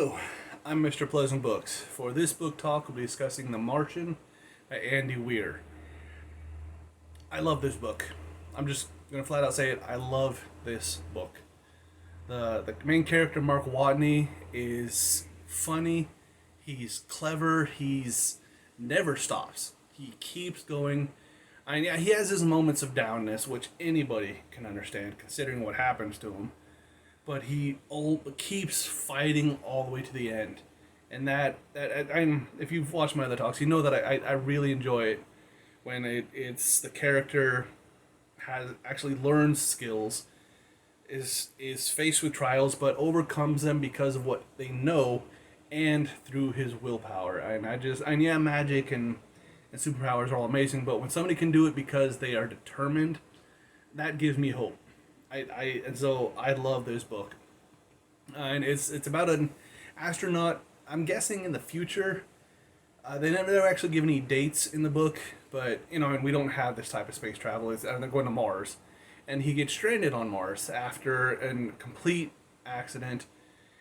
Hello, I'm Mr. Pleasant Books. For this book talk, we'll be discussing The Martian by Andy Weir. I love this book. I'm just going to flat out say it. I love this book. The main character, Mark Whatney, is funny. He's clever. He's never stops. He keeps going. Yeah, he has his moments of downness, which anybody can understand considering what happens to him, but keeps fighting all the way to the end. And if you've watched my other talks, you know that I really enjoy it when it's the character has actually learns skills, is faced with trials, but overcomes them because of what they know and through his willpower. And yeah, magic and superpowers are all amazing, but when somebody can do it because they are determined, that gives me hope. So I love this book, and it's about an astronaut. I'm guessing in the future. They never actually give any dates in the book, but and we don't have this type of space travel. They're going to Mars, and he gets stranded on Mars after a complete accident,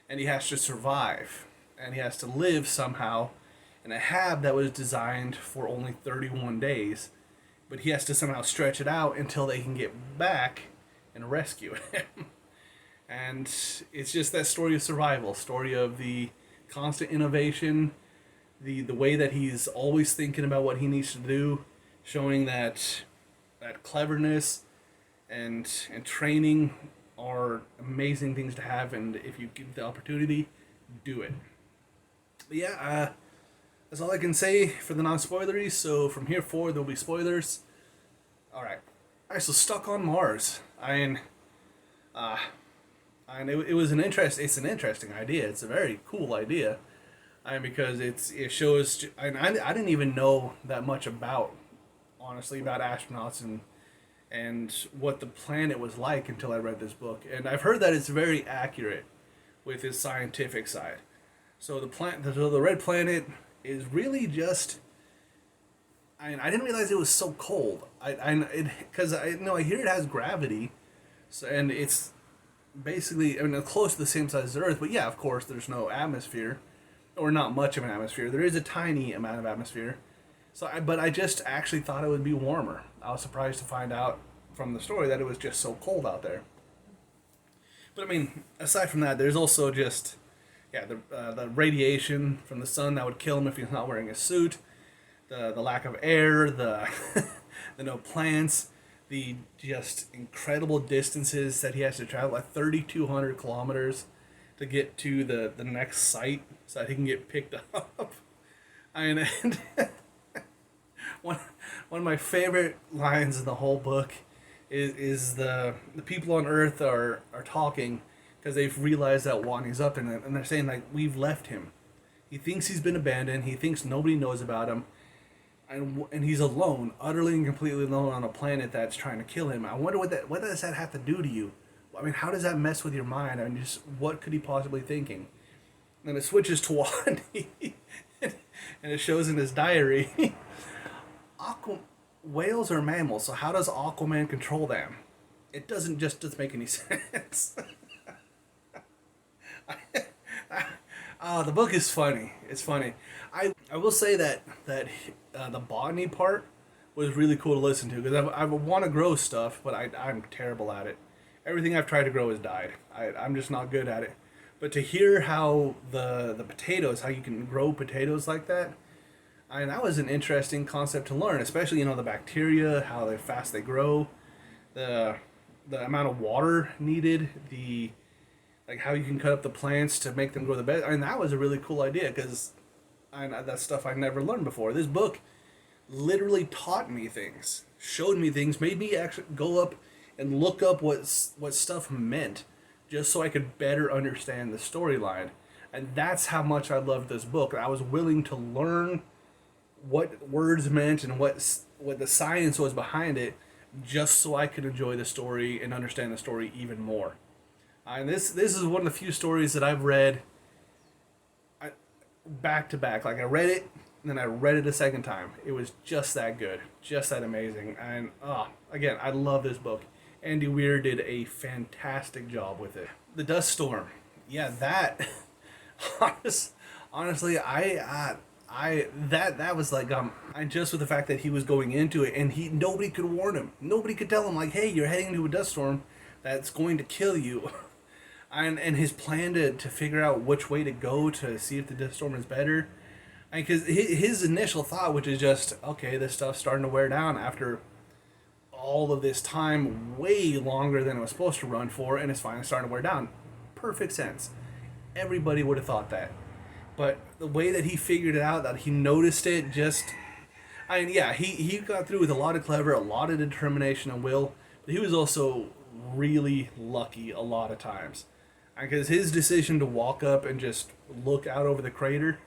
and he has to survive, and he has to live somehow in a hab that was designed for only 31 days, but he has to somehow stretch it out until they can get back and rescue him. And it's just that story of survival, story of the constant innovation, the way that he's always thinking about what he needs to do, showing that cleverness and training are amazing things to have, and if you give the opportunity, do it. But yeah, that's all I can say for the non-spoileries. So from here forward, there'll be spoilers. Alright, so Stuck on Mars. It was it's an interesting idea. It's a very cool idea. Because it shows, and I didn't even know that much about astronauts and what the planet was like until I read this book. And I've heard that it's very accurate with his scientific side. So the red planet is really just. I didn't realize it was so cold. Because I hear it has gravity, so and it's basically close to the same size as Earth. But yeah, of course, there's no atmosphere, or not much of an atmosphere. There is a tiny amount of atmosphere. But I just actually thought it would be warmer. I was surprised to find out from the story that it was just so cold out there. But aside from that, there's also just the radiation from the sun that would kill him if he's not wearing a suit. The lack of air, the no plants, the just incredible distances that he has to travel, like 3,200 kilometers to get to the next site so that he can get picked up. And one of my favorite lines in the whole book is the people on Earth are talking because they've realized that Watney's up there, and they're saying, like, we've left him. He thinks he's been abandoned. He thinks nobody knows about him. And he's alone, utterly and completely alone on a planet that's trying to kill him. I wonder what does that have to do to you? How does that mess with your mind? Just what could he possibly thinking? And it switches to Whatney, and it shows in his diary. Whales are mammals, so how does Aquaman control them? It doesn't make any sense. The book is funny. It's funny. I will say that the botany part was really cool to listen to, because I want to grow stuff, but I'm terrible at it. Everything I've tried to grow has died. I'm just not good at it. But to hear how the potatoes, how you can grow potatoes like that, that was an interesting concept to learn, especially the bacteria, how fast they grow, the amount of water needed, how you can cut up the plants to make them grow the best. That was a really cool idea, because that's stuff I never learned before. This book literally taught me things, showed me things, made me actually go up and look up what stuff meant, just so I could better understand the storyline. And that's how much I loved this book. I was willing to learn what words meant and what the science was behind it, just so I could enjoy the story and understand the story even more. And this is one of the few stories that I've read back to back. Like, I read it, and then I read it a second time. It was just that good, just that amazing. And again, I love this book. Andy Weir did a fantastic job with it. The dust storm, yeah, that Honest, honestly, that was like I just with the fact that he was going into it and he nobody could warn him. Nobody could tell him like, hey, you're heading into a dust storm that's going to kill you. And his plan to figure out which way to go to see if the dust storm is better. Because his initial thought, which is just, okay, this stuff's starting to wear down after all of this time, way longer than it was supposed to run for, and it's finally starting to wear down. Perfect sense. Everybody would have thought that. But the way that he figured it out, that he noticed it, just... I mean, yeah, he got through with a lot of clever, a lot of determination and will, but he was also really lucky a lot of times. Because his decision to walk up and just look out over the crater,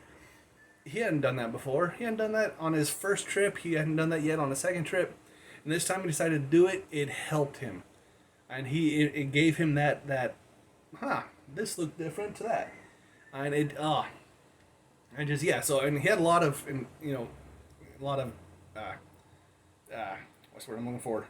he hadn't done that before. He hadn't done that on his first trip. He hadn't done that yet on the second trip. And this time he decided to do it. It helped him. And it gave him that, this looked different to that. And and just, yeah, so, and he had a lot of, what's the word I'm looking for?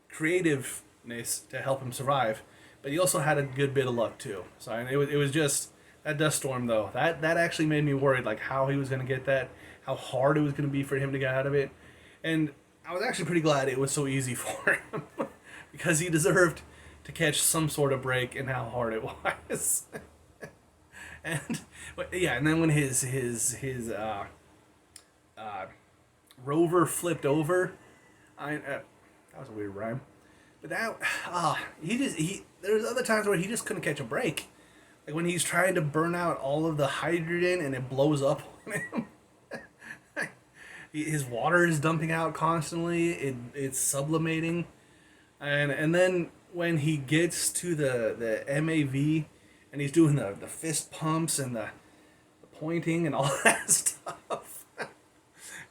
Creativeness to help him survive. But he also had a good bit of luck, too. So, and it was just, that dust storm, though, that actually made me worried, like, how he was going to get that, how hard it was going to be for him to get out of it. And I was actually pretty glad it was so easy for him. Because he deserved to catch some sort of break in how hard it was. And yeah, and then when his rover flipped over, that was a weird rhyme, but that there's other times where he just couldn't catch a break, like when he's trying to burn out all of the hydrogen and it blows up on him. His water is dumping out constantly. It's sublimating, and then when he gets to the MAV. And he's doing the fist pumps and the pointing and all that stuff.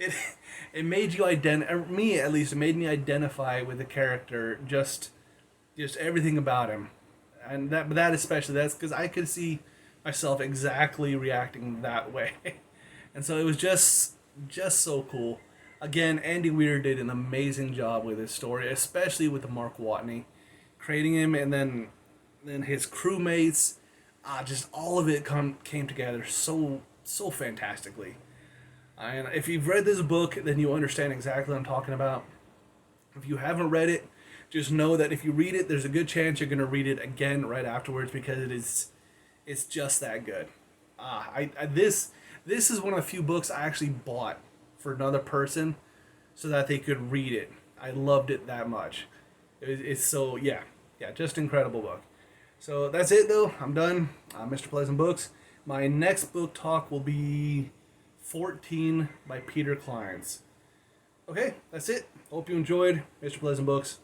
It made you me at least, it made me identify with the character, just everything about him. And that especially, that's because I could see myself exactly reacting that way. And so it was just so cool. Again, Andy Weir did an amazing job with his story, especially with the Mark Whatney. Creating him and then his crewmates. Just all of it came together so fantastically. And if you've read this book, then you understand exactly what I'm talking about. If you haven't read it, just know that if you read it, there's a good chance you're going to read it again right afterwards because it's just that good. This is one of the few books I actually bought for another person so that they could read it. I loved it that much. It's so, just incredible book. So that's it, though. I'm done. Mr. Pleasant Books. My next book talk will be 14 by Peter Clines. Okay, that's it. Hope you enjoyed Mr. Pleasant Books.